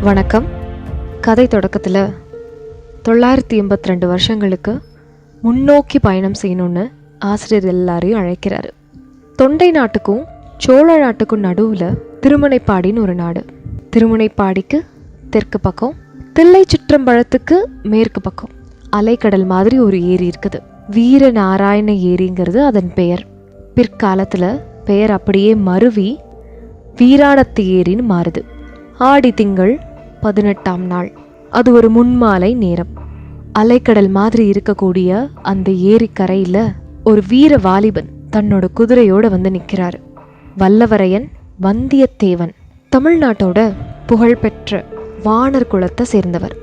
வணக்கம். கதை தொடக்கத்தில் 982 வருஷங்களுக்கு முன்னோக்கி பயணம் செய்யணும்னு ஆசிரியர் எல்லாரையும் அழைக்கிறாரு. தொண்டை நாட்டுக்கும் சோழ நாட்டுக்கும் நடுவில் திருமுனைப்பாடின்னு ஒரு நாடு. திருமுனைப்பாடிக்கு தெற்கு பக்கம், தில்லை சிற்றம்பலத்துக்கு மேற்கு பக்கம் அலைக்கடல் மாதிரி ஒரு ஏரி இருக்குது. வீர நாராயண ஏரிங்கிறது அதன் பெயர். பிற்காலத்தில் பெயர் அப்படியே மருவி வீராணத்து ஏரின்னு மாறுது. ஆடி திங்கள் 18ஆம் நாள், அது ஒரு முன்மாலை நேரம். அலைக்கடல் மாதிரி இருக்கக்கூடிய அந்த ஏரி கரையில் ஒரு வீர வாலிபன் தன்னோட குதிரையோட வந்து நிற்கிறாரு. வல்லவரையன் வந்தியத்தேவன் தமிழ்நாட்டோட புகழ்பெற்ற வானர் குலத்தை சேர்ந்தவர்.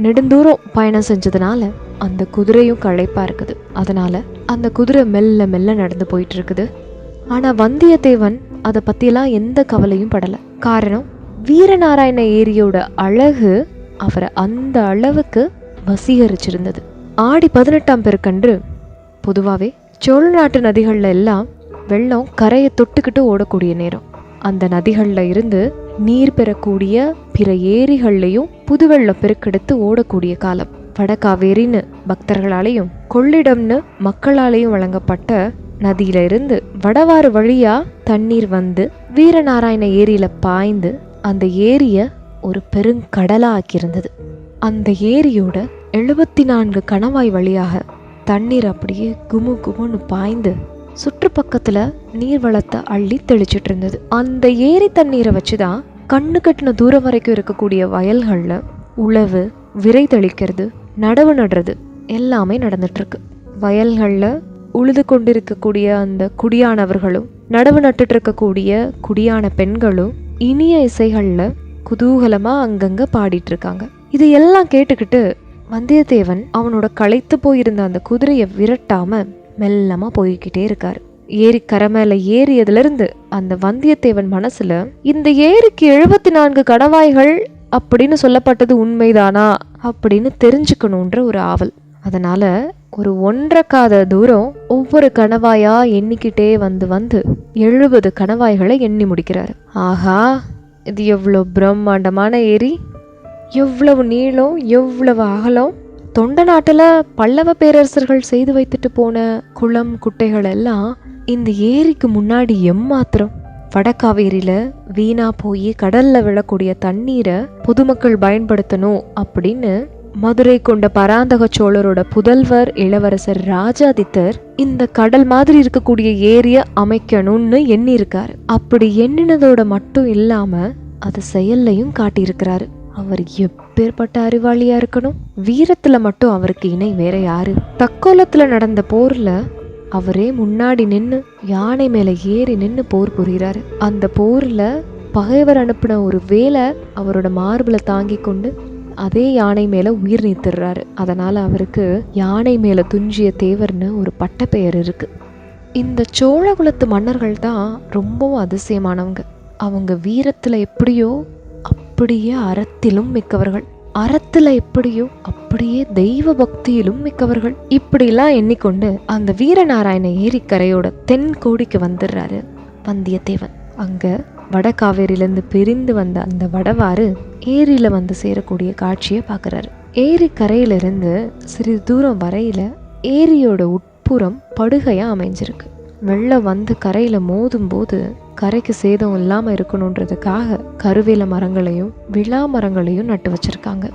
நெடுந்தூரம் பயணம் செஞ்சதுனால அந்த குதிரையும் களைப்பா இருக்குது. அதனால அந்த குதிரை மெல்ல மெல்ல நடந்து போயிட்டு இருக்குது. ஆனால் வந்தியத்தேவன் அதை பற்றியெல்லாம் எந்த கவலையும் படலை. காரணம், வீரநாராயண ஏரியோட அழகு அவரை அந்த அளவுக்கு வசீகரிச்சிருந்தது. ஆடி 18ஆம் பெருக்கன்று பொதுவாகவே சோழ நாட்டு நதிகளில் எல்லாம் வெள்ளம் கரையை தொட்டுக்கிட்டு ஓடக்கூடிய நேரம். அந்த நதிகளில் இருந்து நீர் பெறக்கூடிய பிற ஏரிகள்லையும் புது வெள்ளம் பெருக்கெடுத்து ஓடக்கூடிய காலம். வடகாவேரின்னு பக்தர்களாலையும் கொள்ளிடம்னு மக்களாலையும் வழங்கப்பட்ட நதியில இருந்து வடவாறு வழியா தண்ணீர் வந்து வீரநாராயண ஏரியில பாய்ந்து அந்த ஏரிய ஒரு பெருங்கடலா ஆக்கியிருந்தது. அந்த ஏரியோட 74 கணவாய் வழியாக தண்ணீர் அப்படியே குமு குமுன்னு பாய்ந்து சுற்றுப்பக்கத்துல நீர்வளத்தை அள்ளி தெளிச்சிட்டு இருந்தது. அந்த ஏரி தண்ணீரை வச்சுதான் கண்ணு கட்டின தூரம் வரைக்கும் இருக்கக்கூடிய வயல்கள்ல உழவு, விரை தெளிக்கிறது, நடவு நடுறது எல்லாமே நடந்துட்டு இருக்கு. வயல்கள்ல உழுது கொண்டிருக்கக்கூடிய அந்த குடியானவர்களும் நடவு நட்டுட்டு இருக்கக்கூடிய குடியான பெண்களும் இனிய இசைகள்ல குதூகலமா அங்கங்க பாடிட்டு இருக்காங்க. இது எல்லாம் கேட்டுக்கிட்டு வந்தியத்தேவன் அவனோட களைத்து போயிருந்த அந்த குதிரையை விரட்டாம மெல்லமா போய்கிட்டே இருக்காரு. ஏரி கரை மேல ஏறியதுல இருந்து அந்த வந்தியத்தேவன் மனசுல இந்த ஏரிக்கு 74 கணவாய்கள் அப்படின்னு சொல்லப்பட்டது உண்மைதானா அப்படின்னு தெரிஞ்சுக்கணுன்ற ஒரு ஆவல். அதனால ஒரு 1.5 காத தூரம் ஒவ்வொரு கணவாயா எண்ணிக்கிட்டே வந்து 70 கணவாய்களை எண்ணி முடிக்கிறாரு. ஆஹா, இது எவ்வளோ பிரம்மாண்டமான ஏரி, எவ்வளவு நீளம், எவ்வளவு அகலம். தொண்ட நாட்டுல பல்லவ பேரரசர்கள் செய்து வைத்துட்டு போன குளம் குட்டைகள் எல்லாம் இந்த ஏரிக்கு முன்னாடி எம்மாத்திரம். வடகாவேரியில வீணா போய் கடல்ல விழக்கூடிய தண்ணீரை பொதுமக்கள் பயன்படுத்தணும் அப்படின்னு மதுரை கொண்ட பராந்தக சோழரோட புதல்வர் இளவரசர் ராஜாதித்தர் இந்த கடல் மாதிரி இருக்கக்கூடிய ஏரிய அமைக்கணும்னு எண்ணி இருக்காரு. அப்படி எண்ணினதோட மட்டும் இல்லாம அது செயல்லையும் காட்டியிருக்கிறாரு. அவர் எப்பேற்பட்ட அறிவாளியா இருக்கணும். வீரத்துல மட்டும் அவருக்கு இணை வேற யாரு? தக்கோலத்துல நடந்த போர்ல அவரே முன்னாடி நின்று யானை மேல ஏறி நின்று போர் புரிகிறாரு. அந்த போர்ல பகைவர் அனுப்பின ஒரு வேலை அவரோட மார்புல தாங்கி கொண்டு அதே யானை மேல உயிர் நீத்துறாரு. அதனால அவருக்கு யானை மேல துஞ்சிய தேவர்னு ஒரு பட்ட பெயர் இருக்கு. இந்த சோழ குலத்து மன்னர்கள் தான் ரொம்பவும் அதிசயமானவங்க. அவங்க வீரத்துல எப்படியோ அப்படியே அறத்திலும் மிக்கவர்கள், அறத்துல எப்படியோ அப்படியே தெய்வ பக்தியிலும் மிக்கவர்கள். இப்படிலாம் எண்ணிக்கொண்டு அந்த வீரநாராயண ஏரிக்கரையோட தென் கோடிக்கு வந்துடுறாரு வந்தியத்தேவன். அங்க வடகாவேரியிலேருந்து பிரிந்து வந்த அந்த வடவாறு ஏரியில வந்து சேரக்கூடிய காட்சியை பார்க்குறாரு. ஏரி கரையிலிருந்து சிறிது தூரம் வரையில ஏரியோட உட்புறம் படுகையா அமைஞ்சிருக்கு. வெள்ளம் வந்து கரையில மோதும் போது கரைக்கு சேதம் இல்லாம இருக்கணுன்றதுக்காக கருவேல மரங்களையும் விழா மரங்களையும் நட்டு வச்சிருக்காங்க.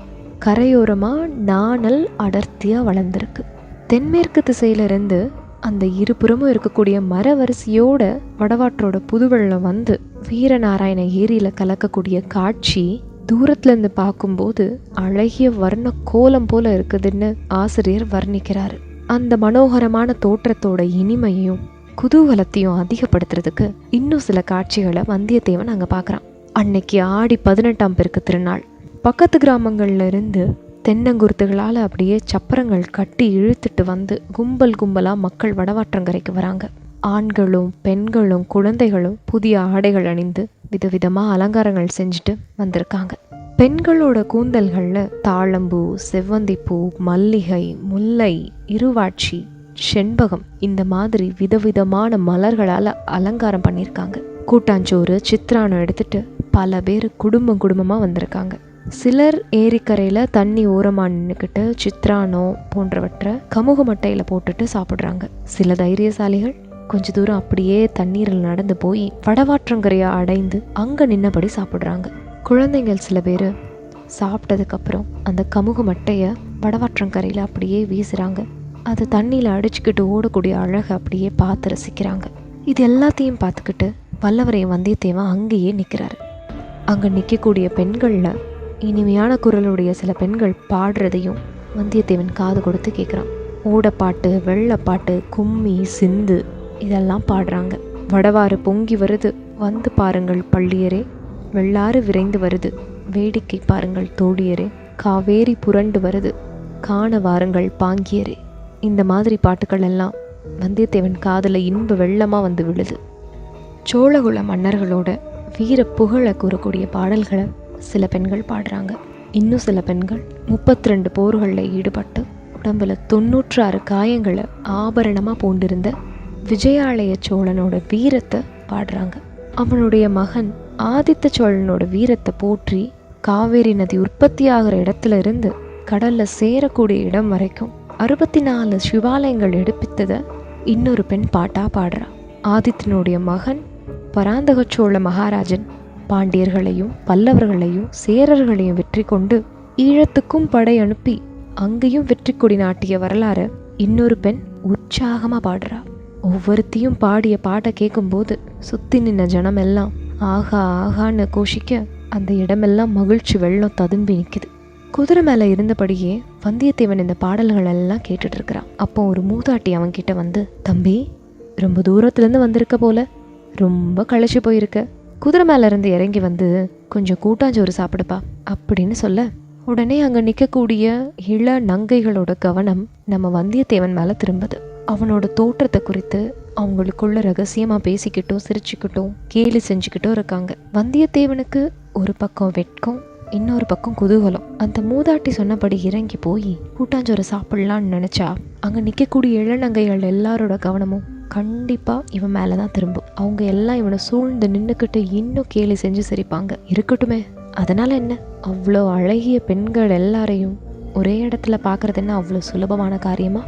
கரையோரமா நாணல் அடர்த்தியா வளர்ந்துருக்கு. தென்மேற்கு திசையிலிருந்து அந்த இருபுறமும் இருக்கக்கூடிய மர வரிசையோட வடவாற்றோட புதுவெள்ளம் வந்து வீரநாராயண ஏரியில கலக்கக்கூடிய காட்சி தூரத்துல இருந்து பார்க்கும்போது அழகிய வர்ண கோலம் போல இருக்குதுன்னு ஆசிரியர் வர்ணிக்கிறாரு. அந்த மனோகரமான தோற்றத்தோட இனிமையும் குதூகலத்தையும் அதிகப்படுத்துறதுக்கு இன்னும் சில காட்சிகளை வந்தியத்தேவன் அங்க பார்க்கறான். அன்னைக்கு ஆடி 18ஆம் பெருக்கு திருநாள். பக்கத்து கிராமங்கள்ல இருந்து தென்னங்குருத்துகளால் அப்படியே சப்பரங்கள் கட்டி இழுத்துட்டு வந்து கும்பல் கும்பலாக மக்கள் வடவாற்றங்கரைக்கு வராங்க. ஆண்களும் பெண்களும் குழந்தைகளும் புதிய ஆடைகள் அணிந்து விதவிதமாக அலங்காரங்கள் செஞ்சுட்டு வந்திருக்காங்க. பெண்களோட கூந்தல்களில் தாழம்பூ, செவ்வந்திப்பூ, மல்லிகை, முல்லை, இருவாட்சி, செண்பகம் இந்த மாதிரி விதவிதமான மலர்களால் அலங்காரம் பண்ணியிருக்காங்க. கூட்டாஞ்சோறு, சித்ரானம் எடுத்துட்டு பல பேர் குடும்பமாக வந்திருக்காங்க. சிலர் ஏரிக்கரையில் தண்ணி ஓரமாக நின்றுக்கிட்டு சித்ரானோ போன்றவற்றை கமுகு மட்டையில் போட்டுட்டு சாப்பிட்றாங்க. சில தைரியசாலிகள் கொஞ்ச தூரம் அப்படியே தண்ணீரில் நடந்து போய் வடவாற்றங்கரையை அடைந்து அங்கே நின்னபடி சாப்பிட்றாங்க. குழந்தைங்கள் சில பேர் சாப்பிட்டதுக்கப்புறம் அந்த கமுகு மட்டையை வடவாற்றங்கரையில் அப்படியே வீசுகிறாங்க. அது தண்ணியில் அடிச்சுக்கிட்டு ஓடக்கூடிய அழகை அப்படியே பார்த்து ரசிக்கிறாங்க. இது எல்லாத்தையும் பார்த்துக்கிட்டு வல்லவரையன் வந்தியத்தேவன் அங்கேயே நிற்கிறாரு. அங்கே நிற்கக்கூடிய பெண்களில் இனிமையான குரலுடைய சில பெண்கள் பாடுறதையும் வந்தியத்தேவன் காது கொடுத்து கேட்குறான். ஓடப்பாட்டு, வெள்ளப்பாட்டு, கும்மி, சிந்து இதெல்லாம் பாடுறாங்க. வடவாறு பொங்கி வருது, வந்து பாருங்கள் பள்ளியரே, வெள்ளாறு விரைந்து வருது, வேடிக்கை பாருங்கள் தோழியரே, காவேரி புரண்டு வருது, காண வாருங்கள் பாங்கியரே. இந்த மாதிரி பாட்டுக்கள் எல்லாம் வந்தியத்தேவன் காதில் இன்ப வெள்ளமாக வந்து விழுது. சோழகுல மன்னர்களோட வீர புகழை கூறக்கூடிய பாடல்களை சில பெண்கள் பாடுறாங்க. இன்னும் சில பெண்கள் 32 போர்களில் ஈடுபட்டு உடம்புல 96 காயங்களை ஆபரணமாக பூண்டிருந்த விஜயாலய சோழனோட வீரத்தை பாடுறாங்க. அவனுடைய மகன் ஆதித்த சோழனோட வீரத்தை போற்றி காவேரி நதி உற்பத்தி ஆகிற இடத்துல இருந்து கடல்ல சேரக்கூடிய இடம் வரைக்கும் 64 சிவாலயங்கள் எடுப்பித்ததை இன்னொரு பெண் பாட்டா பாடுறா. ஆதித்தனுடைய மகன் பராந்தக சோழ மகாராஜன் பாண்டியர்களையும் பல்லவர்களையும் சேரர்களையும் வெற்றி கொண்டு ஈழத்துக்கும் படை அனுப்பி அங்கேயும் வெற்றி கொடி நாட்டிய வரலாறு இன்னொரு பெண் உற்சாகமாக பாடுறா. ஒவ்வொருத்தையும் பாடிய பாட்டை கேட்கும்போது சுற்றி நின்ன ஜனம் எல்லாம் ஆகா ஆகான்னு கோஷிக்க அந்த இடமெல்லாம் மகிழ்ச்சி வெள்ளம் ததும்பி நிற்குது. குதிரை மேலே இருந்தபடியே வந்தியத்தேவன் இந்த பாடல்கள் எல்லாம் கேட்டுட்டு இருக்கிறான். அப்போ ஒரு மூதாட்டி அவன்கிட்ட வந்து, தம்பி, ரொம்ப தூரத்துலேருந்து வந்திருக்க போல, ரொம்ப களைச்சி போயிருக்க, குதிரை மேலே இருந்து இறங்கி வந்து கொஞ்சம் கூட்டாஞ்சோறு சாப்பிடுப்பா அப்படின்னு சொல்ல, உடனே அங்கே நிற்கக்கூடிய இள நங்கைகளோட கவனம் நம்ம வந்தியத்தேவன் மேலே திரும்புது. அவனோட தோற்றத்தை குறித்து அவங்களுக்குள்ள ரகசியமாக பேசிக்கிட்டும் சிரிச்சுக்கிட்டும் கேலி செஞ்சுக்கிட்டும் இருக்காங்க. வந்தியத்தேவனுக்கு ஒரு பக்கம் வெட்கம், இன்னொரு பக்கம் குதூகலம். அந்த மூதாட்டி சொன்னபடி இறங்கி போய் கூட்டாஞ்சோறு சாப்பிடலான்னு நினச்சா அங்கே நிற்கக்கூடிய இளநங்கைகள் எல்லாரோட கவனமும் கண்டிப்பாக இவன் மேலே தான் திரும்பும். அவங்க எல்லாம் இவனை சூழ்ந்து நின்றுக்கிட்டு இன்னும் கேலி செஞ்சு சிரிப்பாங்க. இருக்கட்டுமே, அதனால என்ன, அவ்வளோ அழகிய பெண்கள் எல்லாரையும் ஒரே இடத்துல பார்க்கறது என்ன அவ்வளோ சுலபமான காரியமா?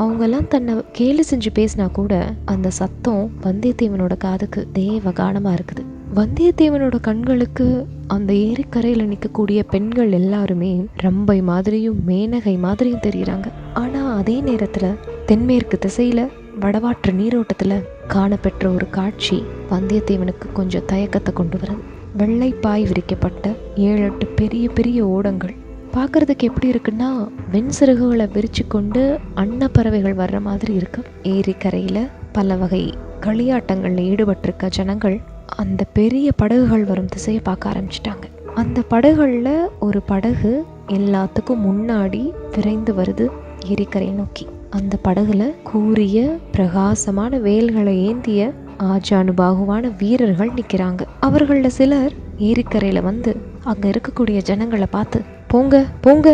அவங்கெல்லாம் தன்னை கேலி செஞ்சு பேசினா கூட அந்த சத்தம் வந்தியத்தேவனோட காதுக்கு தேவகானமாக இருக்குது. வந்தியத்தேவனோட கண்களுக்கு அந்த ஏரிக்கரையில் நிற்கக்கூடிய பெண்கள் எல்லாருமே ரம்பை மாதிரியும் மேனகை மாதிரியும் தெரியுறாங்க. ஆனால் அதே நேரத்தில் தென்மேற்கு திசையில் வடவாற்று நீரோட்டத்தில் காணப்பெற்ற ஒரு காட்சி வந்தியத்தேவனுக்கு கொஞ்சம் தயக்கத்தை கொண்டு வருது. வெள்ளைப்பாய் விரிக்கப்பட்ட 7-8 பெரிய பெரிய ஓடங்கள் பார்க்கறதுக்கு எப்படி இருக்குன்னா, வெண்சிறகுகளை விரிச்சு கொண்டு அன்னப்பறவைகள் வர்ற மாதிரி இருக்கு. ஏரிக்கரையில் பல வகை களியாட்டங்களில் ஈடுபட்டிருக்க ஜனங்கள் அந்த பெரிய படகுகள் வரும் திசையை பார்க்க ஆரம்பிச்சிட்டாங்க. அந்த படகுகளில் ஒரு படகு எல்லாத்துக்கும் முன்னாடி விரைந்து வருது ஏரிக்கரையை நோக்கி. அந்த படகுல கூரிய பிரகாசமான வேல்களை ஏந்திய ஆஜானுபாகுவான வீரர்கள் நிற்கிறாங்க. அவர்களில் சிலர் ஏரிக்கரையில வந்து அங்க இருக்கக்கூடிய ஜனங்களை பார்த்து போங்க போங்க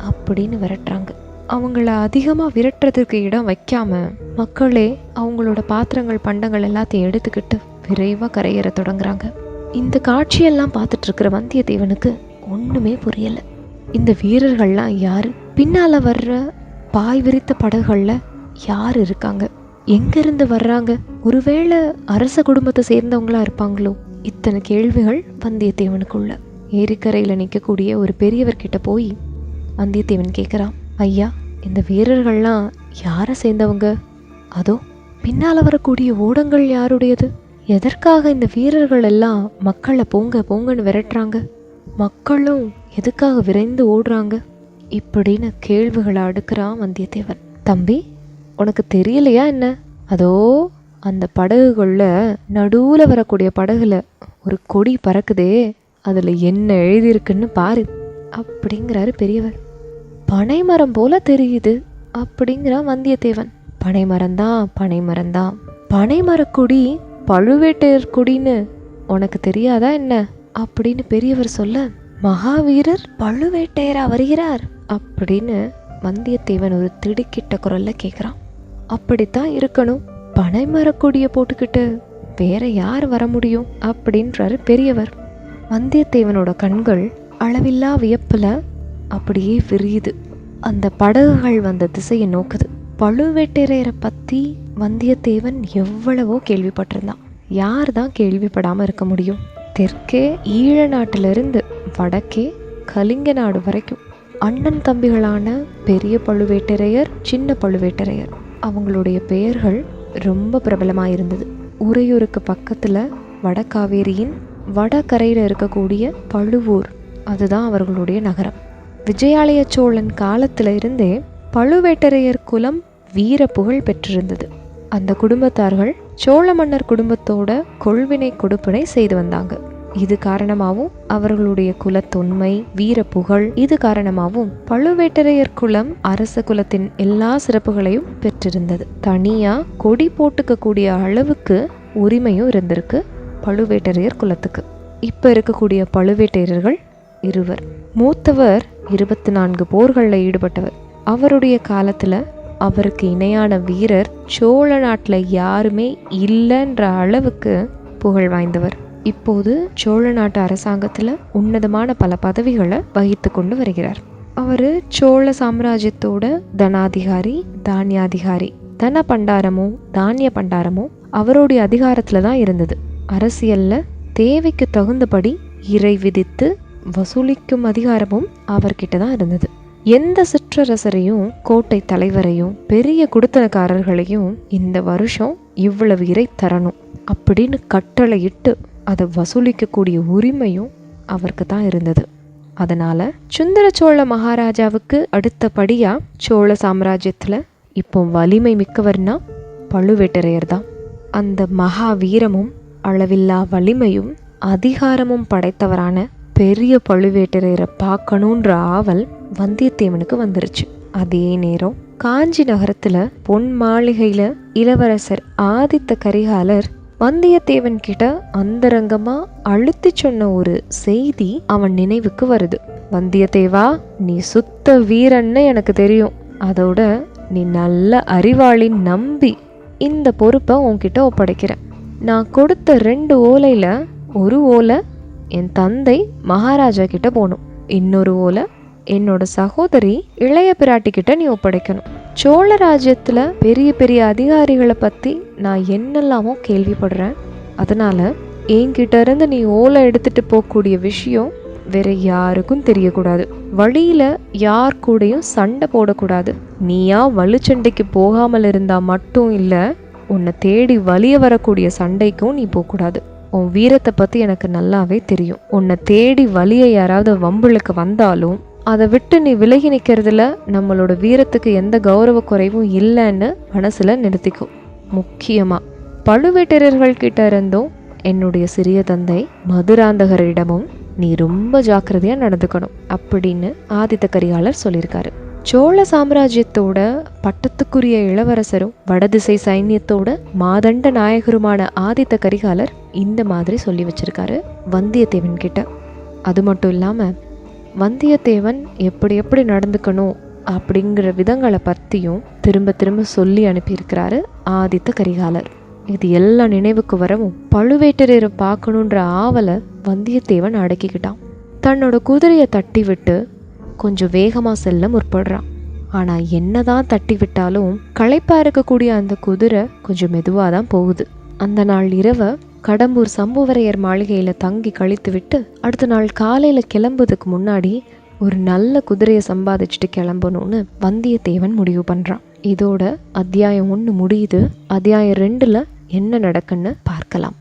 அப்படின்னு விரட்டுறாங்க. அவங்கள அதிகமா விரட்டுறதுக்கு இடம் வைக்காம மக்களே அவங்களோட பாத்திரங்கள் பண்டங்கள் எல்லாத்தையும் எடுத்துக்கிட்டு விரைவா கரையேற தொடங்குறாங்க. இந்த காட்சியெல்லாம் பார்த்துட்டு இருக்கிற வந்தியத்தேவனுக்கு ஒண்ணுமே புரியல. இந்த வீரர்கள்லாம் யாரு? பின்னால வர்ற பாய் விரித்த படகுகள்ல யார் இருக்காங்க? எங்கிருந்து வர்றாங்க? ஒருவேளை அரச குடும்பத்தை சேர்ந்தவங்களா இருப்பாங்களோ? இத்தனை கேள்விகள் வந்தியத்தேவனுக்குள்ள. ஏரிக்கரையில் நிற்கக்கூடிய ஒரு பெரியவர்கிட்ட போய் வந்தியத்தேவன் கேட்குறான், ஐயா, இந்த வீரர்கள்லாம் யாரை சேர்ந்தவங்க? அதோ பின்னால் வரக்கூடிய ஓடங்கள் யாருடையது? எதற்காக இந்த வீரர்கள் எல்லாம் மக்களை போங்க போங்கன்னு விரட்டுறாங்க? மக்களும் எதுக்காக விரைந்து ஓடுறாங்க? இப்படின்னு கேள்விகளை அடுக்கிறான் வந்தியத்தேவன். தம்பி, உனக்கு தெரியலையா என்ன? அதோ அந்த படகுகளில் நடுவில் வரக்கூடிய படகுல ஒரு கொடி பறக்குதே, அதில் என்ன எழுதியிருக்குன்னு பாரு அப்படிங்கிறாரு பெரியவர். பனைமரம் போல தெரியுது அப்படிங்கிறான் வந்தியத்தேவன். பனைமரம்தான் பனைமரம்தான். பனைமரக்கொடி பழுவேட்டையர் கொடின்னு உனக்கு தெரியாதா என்ன அப்படின்னு பெரியவர் சொல்ல, மகாவீரர் பழுவேட்டையரா வருகிறார் அப்படின்னு வந்தியத்தேவன் ஒரு திடுக்கிட்ட குரல்ல கேட்குறான். அப்படித்தான் இருக்கணும், பனைமரக்கொடியை போட்டுக்கிட்டு வேற யார் வர முடியும் அப்படின்றாரு பெரியவர். வந்தியத்தேவனோட கண்கள் அளவில்லா வியப்புல அப்படியே விரியுது. அந்த படகுகள் வந்த திசையை நோக்குது. பழுவேட்டரையரை பத்தி வந்தியத்தேவன் எவ்வளவோ கேள்விப்பட்டிருந்தான். யார் தான் கேள்விப்படாம இருக்க முடியும்? தெற்கே ஈழ நாட்டிலிருந்து வடக்கே கலிங்க நாடு வரைக்கும் அண்ணன் தம்பிகளான பெரிய பழுவேட்டரையர், சின்ன பழுவேட்டரையர், அவங்களுடைய பெயர்கள் ரொம்ப பிரபலமாயிருந்தது. உறையூருக்கு பக்கத்துல வடகாவேரியின் வடகரையில் இருக்கக்கூடிய பழுவூர், அதுதான் அவர்களுடைய நகரம். விஜயாலய சோழன் காலத்துல இருந்தே பழுவேட்டரையர் குலம் வீர புகழ் பெற்றிருந்தது. அந்த குடும்பத்தார்கள் சோழ மன்னர் குடும்பத்தோட கொள்வினை கொடுப்பினை செய்து வந்தாங்க. இது காரணமாகவும் அவர்களுடைய குலத்தொன்மை, வீர புகழ், இது காரணமாகவும் பழுவேட்டரையர் குலம் அரச குலத்தின் எல்லா சிறப்புகளையும் பெற்றிருந்தது. தனியா கொடி போட்டுக்க கூடிய அளவுக்கு உரிமையும் இருந்திருக்கு பழுவேட்டரையர் குலத்துக்கு. இப்ப இருக்கக்கூடிய பழுவேட்டரையர்கள் இருவர். மூத்தவர் 24 போர்களில் ஈடுபட்டவர். அவருடைய காலத்துல அவருக்கு இணையான வீரர் சோழ நாட்டில் யாருமே இல்லைன்ற அளவுக்கு புகழ் வாய்ந்தவர். இப்போது சோழ நாட்டு அரசாங்கத்தில் உன்னதமான பல பதவிகளை வகித்து கொண்டு வருகிறார். அவர் சோழ சாம்ராஜ்யத்தோட தனாதிகாரி, தானியாதிகாரி. தன பண்டாரமும் தானிய பண்டாரமும் அவருடைய அதிகாரத்தில் தான் இருந்தது. அரசியலில் தேவைக்கு தகுந்தபடி இறை விதித்து வசூலிக்கும் அதிகாரமும் அவர்கிட்ட தான் இருந்தது. எந்த சிற்றரசரையும், கோட்டை தலைவரையும், பெரிய குடுத்தனக்காரர்களையும் இந்த வருஷம் இவ்வளவு இறை தரணும் அப்படின்னு கட்டளையிட்டு அதை வசூலிக்கக்கூடிய உரிமையும் அவருக்கு தான் இருந்தது. அதனால சுந்தர சோழ மகாராஜாவுக்கு அடுத்தபடியா சோழ சாம்ராஜ்யத்துல இப்போ வலிமை மிக்கவர்னா பழுவேட்டரையர் தான். அந்த மகாவீரமும் அளவில்லா வலிமையும் அதிகாரமும் படைத்தவரான பெரிய பழுவேட்டரையரை பார்க்கணுன்ற ஆவல் வந்தியத்தேவனுக்கு வந்துருச்சு. அதே நேரம் காஞ்சி நகரத்துல பொன் மாளிகையில இளவரசர் ஆதித்த கரிகாலர் வந்தியத்தேவன் கிட்ட அந்தரங்கமா அழுத்தி சொன்ன ஒரு செய்தி அவன் நினைவுக்கு வருது. வந்தியத்தேவா, நீ சுத்த வீரன்னு எனக்கு தெரியும். அதோட நீ நல்ல அறிவாளி நம்பி இந்த பொறுப்பை உன்கிட்ட ஒப்படைக்கிறேன். நான் கொடுத்த 2 ஓலையில ஒரு ஓலை என் தந்தை மகாராஜா கிட்ட போகணும், இன்னொரு ஓலை என்னோட சகோதரி இளைய பிராட்டி கிட்ட நீ ஒப்படைக்கணும். சோழ ராஜ்யத்துல பெரிய பெரிய அதிகாரிகளை பத்தி நான் என்னெல்லாமோ கேள்விப்படுறேன். அதனால என்கிட்ட இருந்து நீ ஓலை எடுத்துட்டு போகக்கூடிய விஷயம் வேற யாருக்கும் தெரியக்கூடாது. வழியில யார் கூடயும் சண்டை போடக்கூடாது. நீயா வலுச்சண்டைக்கு போகாமல் இருந்தா மட்டும் இல்ல, உன்னை தேடி வலிய வரக்கூடிய சண்டைக்கும் நீ போகக்கூடாது. உன் வீரத்தை பத்தி எனக்கு நல்லாவே தெரியும். உன்னை தேடி வலிய யாராவது வம்புளுக்கு வந்தாலும் அதை விட்டு நீ விலகி நிற்கிறதுல நம்மளோட வீரத்துக்கு எந்த கௌரவ குறைவும் இல்லைன்னு மனசுல நிறுத்திக்கும். முக்கியமா பழுவேட்டரர்கள் கிட்ட இருந்தும் என்னுடைய சிறிய தந்தை மதுராந்தகரிடமும் நீ ரொம்ப ஜாக்கிரதையா நடந்துக்கணும் அப்படின்னு ஆதித்த கரிகாலர் சொல்லியிருக்காரு. சோழ சாம்ராஜ்யத்தோட பட்டத்துக்குரிய இளவரசரும் வடதிசை சைன்யத்தோட மாதண்ட நாயகருமான ஆதித்த கரிகாலர் இந்த மாதிரி சொல்லி வச்சிருக்காரு வந்தியத்தேவன் கிட்ட. அது மட்டும் இல்லாம வந்தியத்தேவன் எப்படி எப்படி நடந்துக்கணும் அப்படிங்கிற விதங்களை பற்றியும் திரும்ப திரும்ப சொல்லி அனுப்பியிருக்கிறாரு ஆதித்த கரிகாலர். இது எல்லாம் நினைவுக்கு வரவும் பழுவேட்டரையரை பார்க்கணுன்ற ஆவலை வந்தியத்தேவன் அடக்கிக்கிட்டான். தன்னோட குதிரையை தட்டி விட்டு கொஞ்சம் வேகமாக செல்ல முற்படுறான். ஆனால் என்னதான் தட்டி விட்டாலும் களைப்பா இருக்கக்கூடிய அந்த குதிரை கொஞ்சம் மெதுவாக தான் போகுது. அந்த நாள் இரவை கடம்பூர் சம்புவரையர் மாளிகையில் தங்கி கழித்து விட்டு அடுத்த நாள் காலையில் கிளம்புறதுக்கு முன்னாடி ஒரு நல்ல குதிரையை சம்பாதிச்சுட்டு கிளம்பணும்னு வந்தியத்தேவன் முடிவு பண்ணுறான். இதோட அத்தியாயம் 1 முடியுது. அத்தியாயம் 2ல் என்ன நடக்குன்னு பார்க்கலாம்.